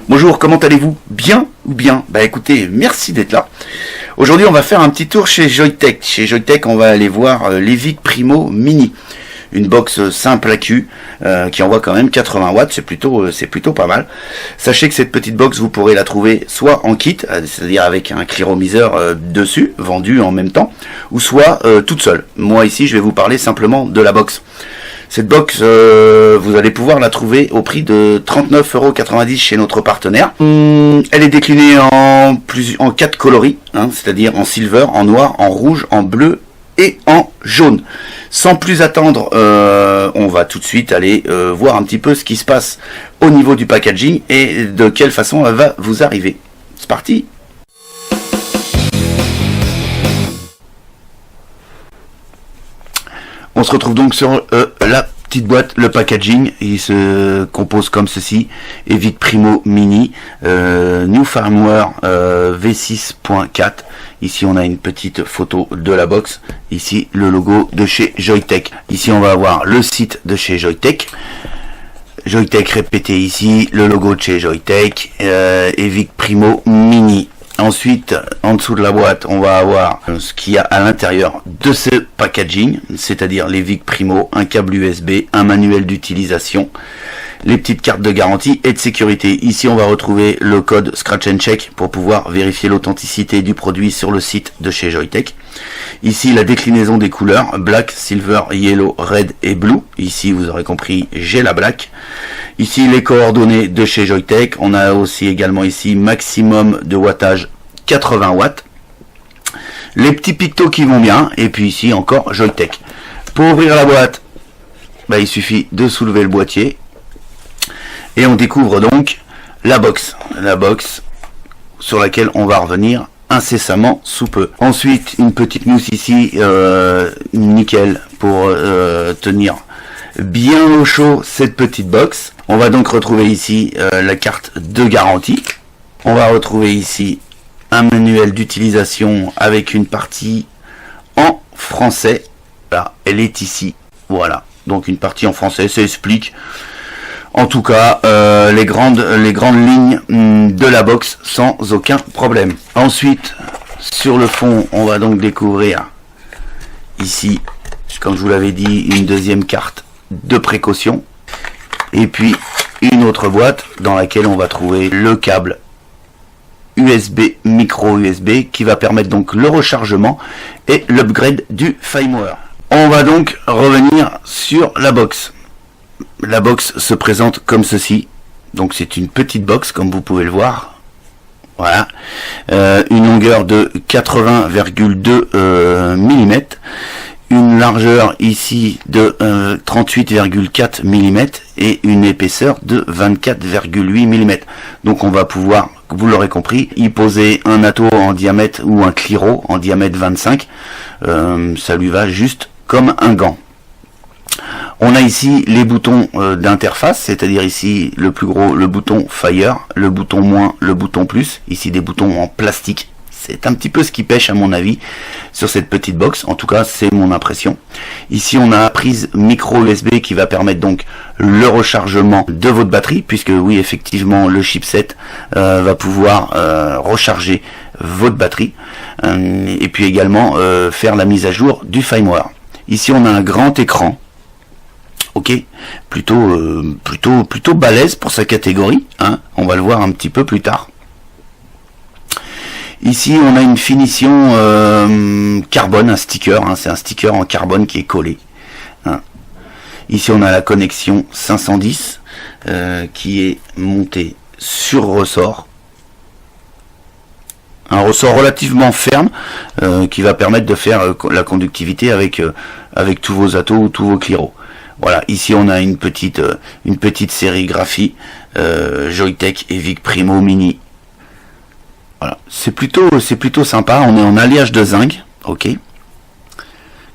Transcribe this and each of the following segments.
Bonjour, comment allez-vous? Bien ou bien? Bah écoutez, merci d'être là. Aujourd'hui, on va faire un petit tour chez Joyetech. Chez Joyetech, on va aller voir l'Evic Primo Mini. Une box simple à cul qui envoie quand même 80 watts, c'est plutôt pas mal. Sachez que cette petite box, vous pourrez la trouver soit en kit, c'est-à-dire avec un cliromiseur dessus, vendu en même temps, ou soit toute seule. Moi ici, je vais vous parler simplement de la box. Cette box, vous allez pouvoir la trouver au prix de 39,90 € chez notre partenaire. Elle est déclinée en 4 coloris, hein, c'est-à-dire en silver, en noir, en rouge, en bleu et en jaune. Sans plus attendre, on va tout de suite aller voir un petit peu ce qui se passe au niveau du packaging et de quelle façon elle va vous arriver. C'est parti! On se retrouve donc sur la petite boîte, le packaging. Il se compose comme ceci: Evic Primo Mini, New Firmware V6.4. Ici on a une petite photo de la box. Ici le logo de chez Joyetech. Ici on va avoir le site de chez Joyetech. Joyetech répété ici, le logo de chez Joyetech, Evic Primo Mini. Ensuite, en dessous de la boîte, on va avoir ce qu'il y a à l'intérieur de ce packaging, c'est-à-dire l'Evic Primo, un câble USB, un manuel d'utilisation, les petites cartes de garantie et de sécurité. Ici, on va retrouver le code Scratch and Check pour pouvoir vérifier l'authenticité du produit sur le site de chez Joyetech. Ici, la déclinaison des couleurs, Black, Silver, Yellow, Red et Blue. Ici, vous aurez compris, j'ai la Black. Ici, les coordonnées de chez Joyetech. On a aussi également ici maximum de wattage 80 watts. Les petits pictos qui vont bien. Et puis ici encore Joyetech. Pour ouvrir la boîte, bah, il suffit de soulever le boîtier. Et on découvre donc la box. La box sur laquelle on va revenir incessamment sous peu. Ensuite, une petite mousse ici, nickel, pour tenir bien au chaud cette petite box. On va donc retrouver ici la carte de garantie. On va retrouver ici un manuel d'utilisation avec une partie en français. Là, elle est ici. Voilà. Donc une partie en français, ça explique en tout cas les grandes lignes de la box sans aucun problème. Ensuite, sur le fond, on va donc découvrir ici, comme je vous l'avais dit, une deuxième carte de précaution. Et puis une autre boîte dans laquelle on va trouver le câble USB, micro USB, qui va permettre donc le rechargement et l'upgrade du firmware. On va donc revenir sur la box. La box se présente comme ceci. Donc c'est une petite box comme vous pouvez le voir. Voilà. Une longueur de 80,2 mm. Une largeur ici de 38,4 mm et une épaisseur de 24,8 mm. Donc on va pouvoir, vous l'aurez compris, y poser un atto en diamètre ou un cliro en diamètre 25. Ça lui va juste comme un gant. On a ici les boutons d'interface, c'est-à-dire ici le plus gros, le bouton Fire, le bouton moins, le bouton plus, ici des boutons en plastique. C'est un petit peu ce qui pêche à mon avis sur cette petite box, en tout cas c'est mon impression. Ici on a la prise micro USB qui va permettre donc le rechargement de votre batterie, puisque oui effectivement le chipset va pouvoir recharger votre batterie, et puis également faire la mise à jour du firmware. Ici on a un grand écran. Ok, plutôt balèze pour sa catégorie, hein. On va le voir un petit peu plus tard. Ici, on a une finition carbone, un sticker, hein. C'est un sticker en carbone qui est collé, hein. Ici, on a la connexion 510 qui est montée sur ressort. Un ressort relativement ferme qui va permettre de faire la conductivité avec tous vos attos ou tous vos cliros. Voilà, ici on a une petite sérigraphie Joyetech Evic Primo Mini. Voilà, c'est plutôt sympa. On est en alliage de zinc, ok.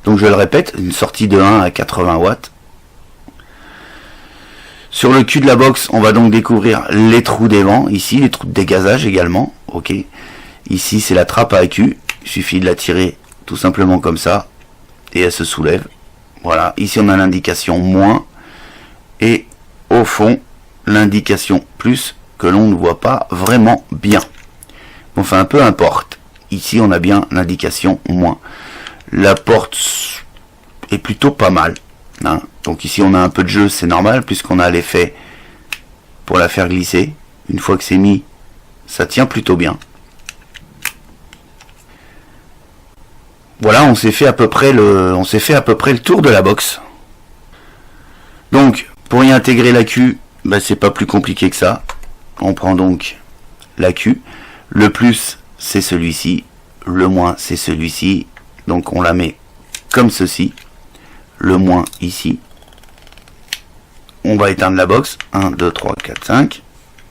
Donc je le répète, une sortie de 1 à 80 watts. Sur le cul de la box, on va donc découvrir les trous des vents, ici les trous de dégazage également, ok. Ici c'est la trappe à accu, il suffit de la tirer tout simplement comme ça et elle se soulève. Voilà, ici on a l'indication moins et au fond l'indication plus que l'on ne voit pas vraiment bien. Enfin, peu importe. Ici, on a bien l'indication moins. La porte est plutôt pas mal. Hein. Donc ici, on a un peu de jeu, c'est normal, puisqu'on a l'effet pour la faire glisser. Une fois que c'est mis, ça tient plutôt bien. Voilà, on s'est fait à peu près le tour de la box. Donc, pour y intégrer la Q, bah, c'est pas plus compliqué que ça. On prend donc la Q. Le plus, c'est celui-ci. Le moins, c'est celui-ci. Donc, on la met comme ceci. Le moins ici. On va éteindre la box. 1, 2, 3, 4, 5.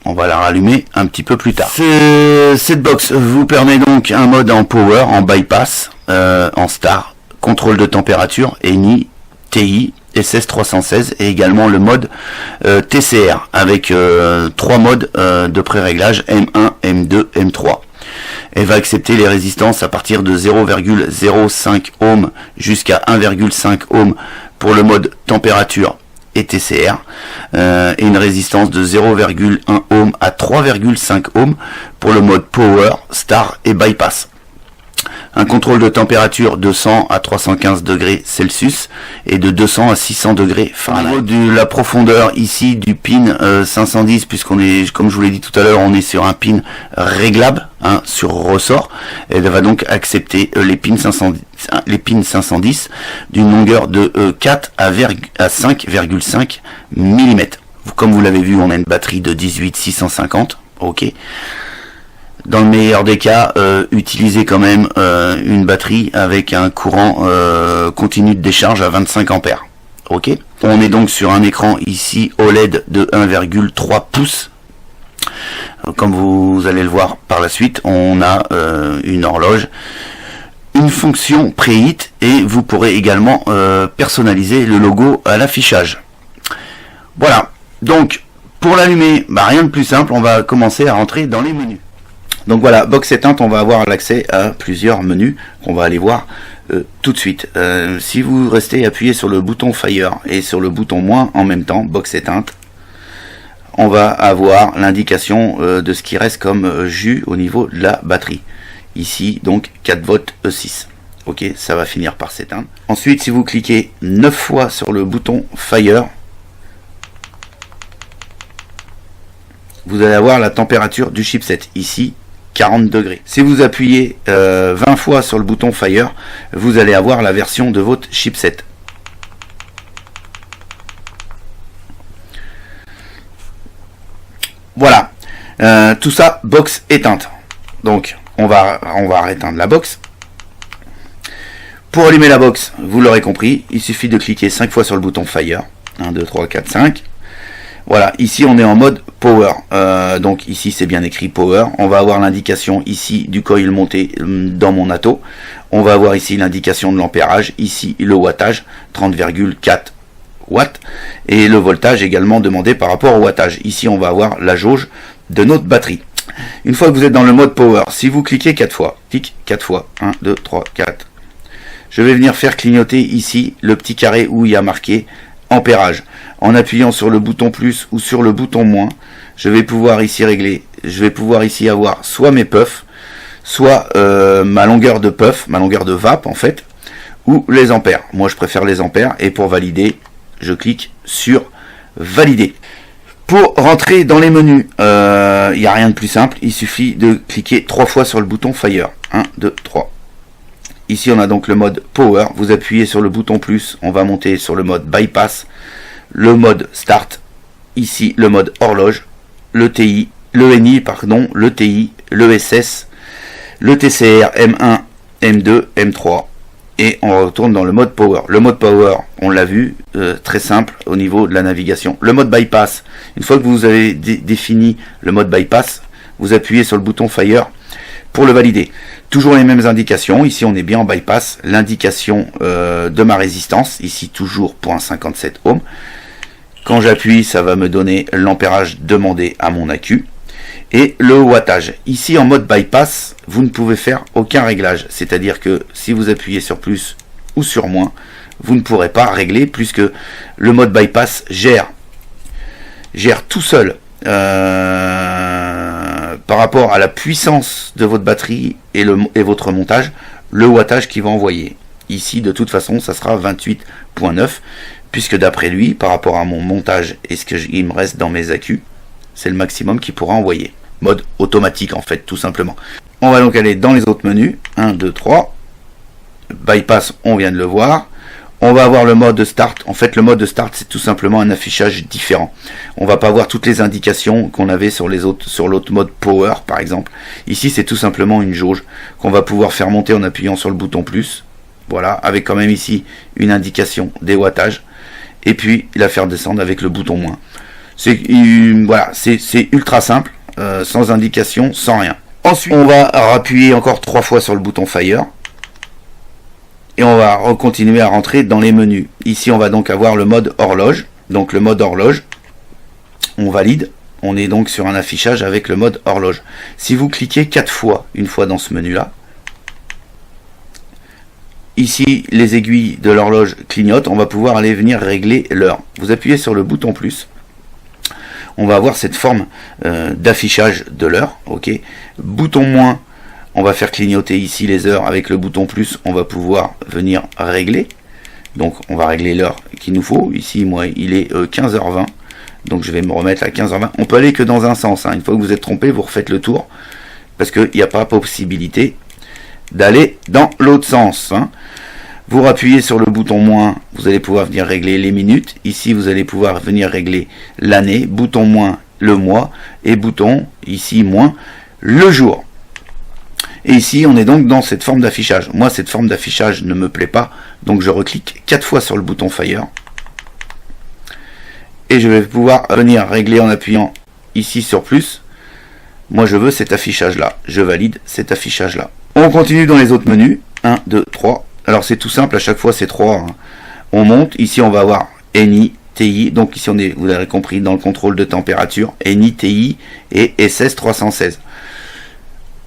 On va la rallumer un petit peu plus tard. Cette box vous permet donc un mode en power, en bypass, en star, contrôle de température, ENI, TI, SS316 et également le mode TCR avec 3 modes de pré-réglage M1, M2, M3. Elle va accepter les résistances à partir de 0,05 ohm jusqu'à 1,5 ohm pour le mode température et TCR et une résistance de 0,1 ohm à 3,5 ohm pour le mode power, star et bypass. Un contrôle de température de 100 à 315 degrés Celsius et de 200 à 600 degrés Fahrenheit. Au niveau de la profondeur ici du pin 510, puisqu'on est, comme je vous l'ai dit tout à l'heure, on est sur un pin réglable hein, sur ressort. Elle va donc accepter les pins 510 d'une longueur de 4 à 5,5 mm. Comme vous l'avez vu, on a une batterie de 18650. Ok. Dans le meilleur des cas, utilisez quand même une batterie avec un courant continu de décharge à 25 ampères. Ok. On est donc sur un écran ici OLED de 1,3 pouces. Comme vous allez le voir par la suite, on a une horloge, une fonction Preheat et vous pourrez également personnaliser le logo à l'affichage. Voilà. Donc pour l'allumer, bah, rien de plus simple. On va commencer à rentrer dans les menus. Donc voilà, box éteinte, on va avoir l'accès à plusieurs menus qu'on va aller voir tout de suite. Si vous restez appuyé sur le bouton Fire et sur le bouton moins en même temps, box éteinte, on va avoir l'indication de ce qui reste comme jus au niveau de la batterie. Ici, donc 4 volts E6. Ok, ça va finir par s'éteindre. Ensuite, si vous cliquez 9 fois sur le bouton Fire, vous allez avoir la température du chipset. Ici, 40 degrés. Si vous appuyez 20 fois sur le bouton Fire, vous allez avoir la version de votre chipset. Voilà. Tout ça, box éteinte. Donc, on va éteindre la box. Pour allumer la box, vous l'aurez compris, il suffit de cliquer 5 fois sur le bouton Fire. 1, 2, 3, 4, 5. Voilà, ici on est en mode Power, donc ici c'est bien écrit Power. On va avoir l'indication ici du coil monté dans mon atto. On va avoir ici l'indication de l'ampérage, ici le wattage, 30,4 watts. Et le voltage également demandé par rapport au wattage. Ici on va avoir la jauge de notre batterie. Une fois que vous êtes dans le mode Power, si vous cliquez 4 fois, clique 4 fois, 1, 2, 3, 4. Je vais venir faire clignoter ici le petit carré où il y a marqué ampérage. En appuyant sur le bouton plus ou sur le bouton moins, je vais pouvoir ici régler, je vais pouvoir ici avoir soit mes puffs, soit ma longueur de puff, ma longueur de vape en fait, ou les ampères. Moi je préfère les ampères et pour valider, je clique sur valider. Pour rentrer dans les menus, il n'y a rien de plus simple, il suffit de cliquer 3 fois sur le bouton Fire. 1, 2, 3. Ici on a donc le mode Power, vous appuyez sur le bouton plus, on va monter sur le mode Bypass, le mode Start, ici le mode Horloge, le TI, le NI, pardon, le TI, le SS, le TCR M1, M2, M3, et on retourne dans le mode Power. Le mode Power, on l'a vu, très simple au niveau de la navigation. Le mode Bypass, une fois que vous avez défini le mode Bypass, vous appuyez sur le bouton Fire pour le valider. Toujours les mêmes indications, ici on est bien en bypass, l'indication de ma résistance, ici toujours 0,57 ohm. Quand j'appuie, ça va me donner l'ampérage demandé à mon accu. Et le wattage. Ici en mode bypass, vous ne pouvez faire aucun réglage. C'est-à-dire que si vous appuyez sur plus ou sur moins, vous ne pourrez pas régler puisque le mode bypass gère tout seul par rapport à la puissance de votre batterie et votre montage, le wattage qu'il va envoyer. Ici, de toute façon, ça sera 28.9, puisque d'après lui, par rapport à mon montage et ce qu'il me reste dans mes accus, c'est le maximum qu'il pourra envoyer. Mode automatique, en fait, tout simplement. On va donc aller dans les autres menus. 1, 2, 3. Bypass, on vient de le voir. On va avoir le mode start. En fait, le mode start, c'est tout simplement un affichage différent. On va pas voir toutes les indications qu'on avait sur l'autre mode power, par exemple. Ici, c'est tout simplement une jauge qu'on va pouvoir faire monter en appuyant sur le bouton plus. Voilà, avec quand même ici une indication des wattages. Et puis, la faire descendre avec le bouton moins. Voilà, c'est ultra simple, sans indication, sans rien. Ensuite, on va appuyer encore 3 fois sur le bouton Fire. Et on va continuer à rentrer dans les menus. Ici, on va donc avoir le mode horloge. Donc, le mode horloge, on valide. On est donc sur un affichage avec le mode horloge. Si vous cliquez 4 fois, une fois dans ce menu-là, ici, les aiguilles de l'horloge clignotent. On va pouvoir aller venir régler l'heure. Vous appuyez sur le bouton plus. On va avoir cette forme d'affichage de l'heure. Ok. Bouton moins, on va faire clignoter ici les heures. Avec le bouton plus, on va pouvoir venir régler. Donc, on va régler l'heure qu'il nous faut. Ici, moi, il est 15h20. Donc, je vais me remettre à 15h20. On peut aller que dans un sens. Une fois que vous êtes trompé, vous refaites le tour. Parce qu'il n'y a pas possibilité d'aller dans l'autre sens. Vous appuyez sur le bouton moins, vous allez pouvoir venir régler les minutes. Ici, vous allez pouvoir venir régler l'année. Bouton moins, le mois. Et bouton, ici, moins, le jour. Et ici, on est donc dans cette forme d'affichage. Moi, cette forme d'affichage ne me plaît pas. Donc, je reclique 4 fois sur le bouton Fire. Et je vais pouvoir venir régler en appuyant ici sur plus. Moi, je veux cet affichage-là. Je valide cet affichage-là. On continue dans les autres menus. 1, 2, 3. Alors, c'est tout simple. À chaque fois, c'est 3. On monte. Ici, on va avoir NI, TI. Donc, ici, on est, vous l'avez compris, dans le contrôle de température. NI, TI et SS 316.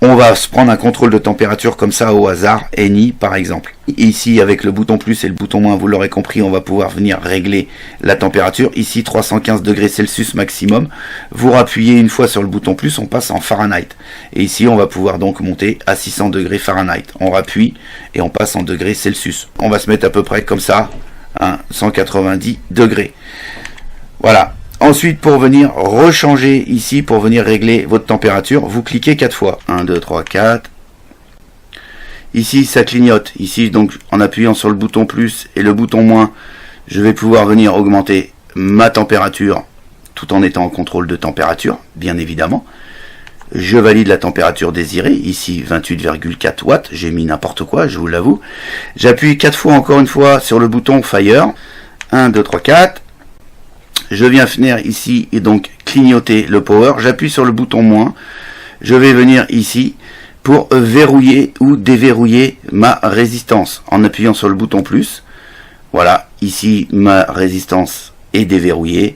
On va se prendre un contrôle de température comme ça au hasard, NI par exemple. Ici avec le bouton plus et le bouton moins, vous l'aurez compris, on va pouvoir venir régler la température. Ici 315 degrés Celsius maximum. Vous rappuyez une fois sur le bouton plus, on passe en Fahrenheit. Et ici on va pouvoir donc monter à 600 degrés Fahrenheit. On rappuie et on passe en degrés Celsius. On va se mettre à peu près comme ça, 190 degrés. Voilà. Ensuite, pour venir rechanger ici, pour venir régler votre température, vous cliquez 4 fois. 1, 2, 3, 4. Ici, ça clignote. Ici, donc, en appuyant sur le bouton plus et le bouton moins, je vais pouvoir venir augmenter ma température tout en étant en contrôle de température, bien évidemment. Je valide la température désirée. Ici, 28,4 watts. J'ai mis n'importe quoi, je vous l'avoue. J'appuie 4 fois, encore une fois, sur le bouton Fire. 1, 2, 3, 4. Je viens venir ici et donc clignoter le power. J'appuie sur le bouton moins. Je vais venir ici pour verrouiller ou déverrouiller ma résistance en appuyant sur le bouton plus. Voilà, ici ma résistance est déverrouillée.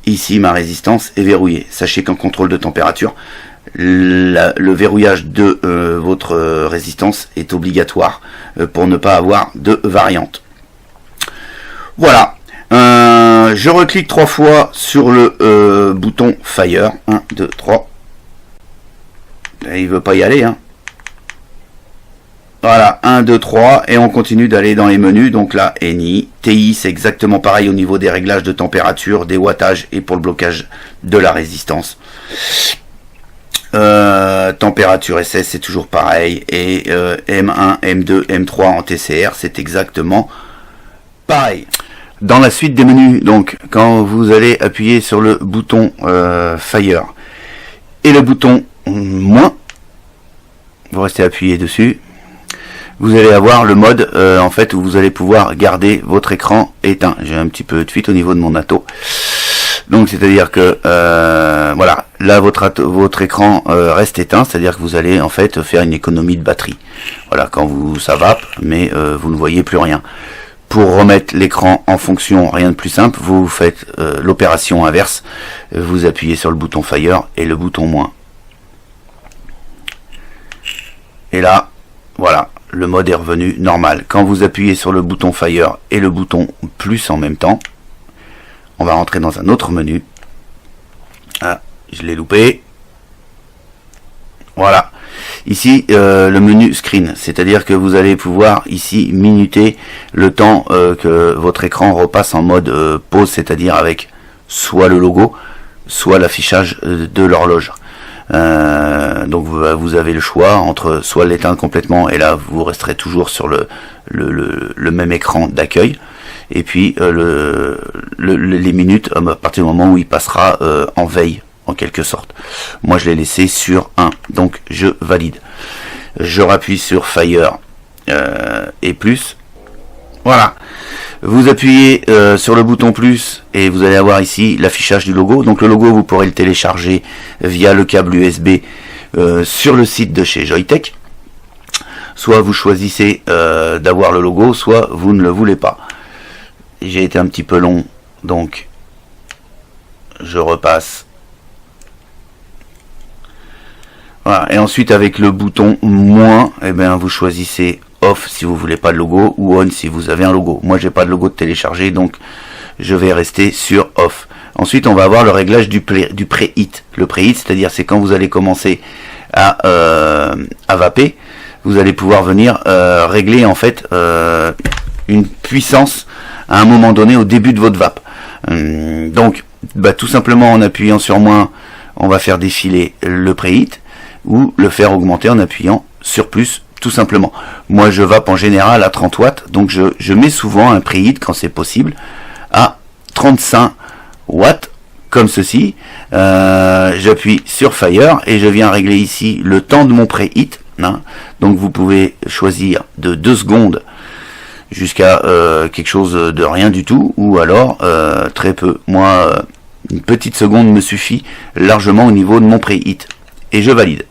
Ici ma résistance est verrouillée. Sachez qu'en contrôle de température, le verrouillage de votre résistance est obligatoire pour ne pas avoir de variante. Voilà. Je reclique 3 fois sur le bouton Fire. 1, 2, 3. Il veut pas y aller. Voilà, 1, 2, 3. Et on continue d'aller dans les menus. Donc là, NI. TI, c'est exactement pareil au niveau des réglages de température, des wattages et pour le blocage de la résistance. Température SS, c'est toujours pareil. Et M1, M2, M3 en TCR, c'est exactement pareil. Dans la suite des menus, donc quand vous allez appuyer sur le bouton Fire et le bouton moins, vous restez appuyé dessus, vous allez avoir le mode en fait où vous allez pouvoir garder votre écran éteint. J'ai un petit peu de fuite au niveau de mon atto. Donc c'est-à-dire que voilà, là votre écran reste éteint, c'est-à-dire que vous allez en fait faire une économie de batterie. Voilà, quand ça vape, mais vous ne voyez plus rien. Pour remettre l'écran en fonction, rien de plus simple, vous faites l'opération inverse. Vous appuyez sur le bouton Fire et le bouton moins. Et là, voilà, le mode est revenu normal. Quand vous appuyez sur le bouton Fire et le bouton plus en même temps, on va rentrer dans un autre menu. Ah, je l'ai loupé. Voilà. Ici, le menu screen, c'est-à-dire que vous allez pouvoir ici minuter le temps que votre écran repasse en mode pause, c'est-à-dire avec soit le logo, soit l'affichage de l'horloge. Donc vous avez le choix entre soit l'éteindre complètement, et là vous resterez toujours sur le même écran d'accueil, et puis les minutes à partir du moment où il passera en veille, en quelque sorte. Moi je l'ai laissé sur 1, donc je valide. Je rappuie sur Fire et plus. Voilà. Vous appuyez sur le bouton plus et vous allez avoir ici l'affichage du logo. Donc le logo, vous pourrez le télécharger via le câble USB sur le site de chez Joyetech. Soit vous choisissez d'avoir le logo, soit vous ne le voulez pas. J'ai été un petit peu long, donc je repasse. Voilà. Et ensuite avec le bouton moins, eh bien, vous choisissez off si vous voulez pas de logo, ou on si vous avez un logo. Moi j'ai pas de logo de télécharger, donc je vais rester sur off. Ensuite on va avoir le réglage du preheat. Le preheat, c'est-à-dire c'est quand vous allez commencer à vaper, vous allez pouvoir venir régler en fait une puissance à un moment donné au début de votre vape. Donc tout simplement en appuyant sur moins, on va faire défiler le preheat, ou le faire augmenter en appuyant sur plus, tout simplement. Moi je vape en général à 30 watts, donc je mets souvent un preheat quand c'est possible à 35 watts, comme ceci. J'appuie sur Fire et je viens régler ici le temps de mon preheat, hein. Donc vous pouvez choisir de 2 secondes jusqu'à quelque chose de rien du tout, ou alors très peu. Moi une petite seconde me suffit largement au niveau de mon preheat, et je valide.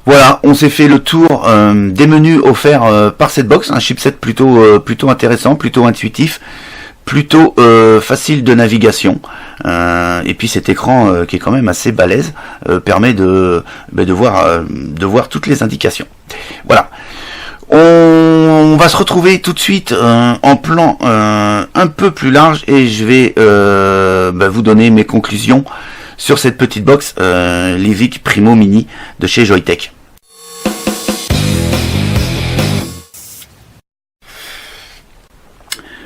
Voilà, on s'est fait le tour des menus offerts par cette box, un chipset plutôt intéressant, plutôt intuitif, plutôt facile de navigation, et puis cet écran qui est quand même assez balèze permet de voir toutes les indications. Voilà. On va se retrouver tout de suite en plan un peu plus large, et je vais vous donner mes conclusions sur cette petite box Livic Primo Mini de chez Joyetech.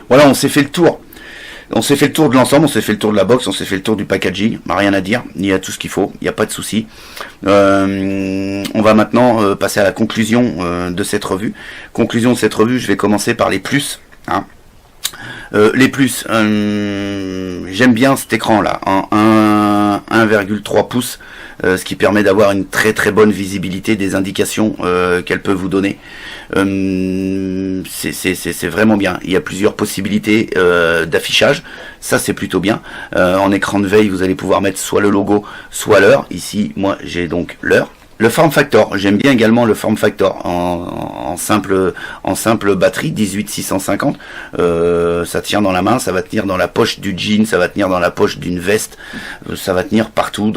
Voilà, on s'est fait le tour. On s'est fait le tour de l'ensemble, on s'est fait le tour de la box, on s'est fait le tour du packaging. Rien à dire, il y a tout ce qu'il faut, il n'y a pas de souci. On va maintenant passer à la conclusion de cette revue. Conclusion de cette revue, je vais commencer par les plus. Hein. Les plus, j'aime bien cet écran là, en 1,3 pouces, ce qui permet d'avoir une très très bonne visibilité des indications qu'elle peut vous donner. C'est vraiment bien. Il y a plusieurs possibilités d'affichage, ça c'est plutôt bien. En écran de veille, vous allez pouvoir mettre soit le logo, soit l'heure. Ici, moi j'ai donc l'heure. Le form factor, j'aime bien également le form factor en simple batterie 18650. Ça tient dans la main, ça va tenir dans la poche du jean, ça va tenir dans la poche d'une veste, ça va tenir partout,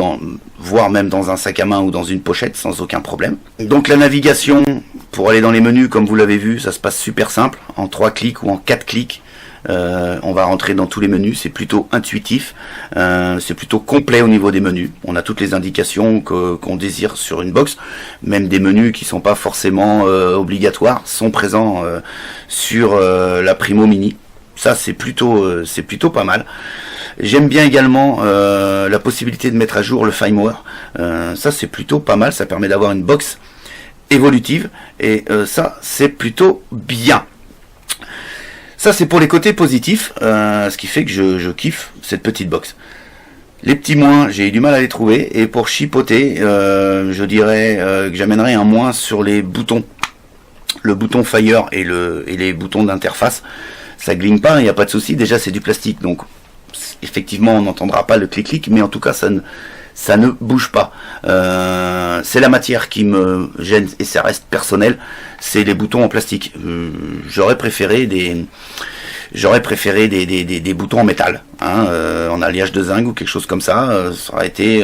voire même dans un sac à main ou dans une pochette sans aucun problème. Donc la navigation pour aller dans les menus, comme vous l'avez vu, ça se passe super simple, en 3 clics ou en 4 clics. On va rentrer dans tous les menus, c'est plutôt intuitif, c'est plutôt complet au niveau des menus. On a toutes les indications qu'on désire sur une box, même des menus qui sont pas forcément obligatoires sont présents sur la Primo Mini. Ça c'est plutôt pas mal. J'aime bien également la possibilité de mettre à jour le firmware. Ça c'est plutôt pas mal, ça permet d'avoir une box évolutive, et ça c'est plutôt bien. Ça c'est pour les côtés positifs, ce qui fait que je kiffe cette petite box. Les petits moins, j'ai eu du mal à les trouver, et pour chipoter, je dirais que j'amènerai un moins sur les boutons. Le bouton Fire et les boutons d'interface, ça gligne pas, il n'y a pas de souci. Déjà c'est du plastique, donc effectivement on n'entendra pas le clic-clic, mais en tout cas ça ne bouge pas. C'est la matière qui me gêne, et ça reste personnel, c'est les boutons en plastique. J'aurais préféré des boutons en métal, hein, en alliage de zinc ou quelque chose comme ça. Ça aurait été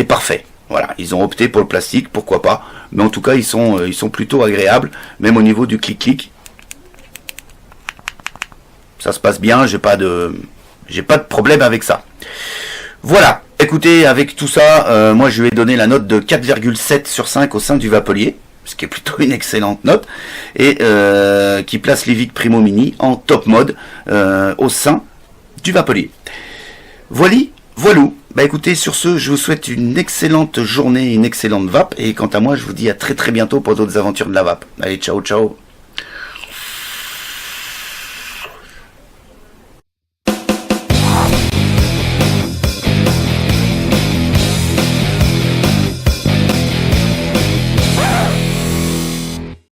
parfait. Voilà, ils ont opté pour le plastique, pourquoi pas, mais en tout cas ils sont plutôt agréables, même au niveau du clic-clic. Ça se passe bien, j'ai pas de problème avec ça. Voilà, écoutez, avec tout ça, moi je lui ai donné la note de 4,7 sur 5 au sein du Vapelier, ce qui est plutôt une excellente note, et qui place l'Evic Primo Mini en top mode au sein du Vapelier. Voilou. Bah écoutez, sur ce, je vous souhaite une excellente journée, une excellente vape, et quant à moi, je vous dis à très très bientôt pour d'autres aventures de la vape. Allez, ciao ciao.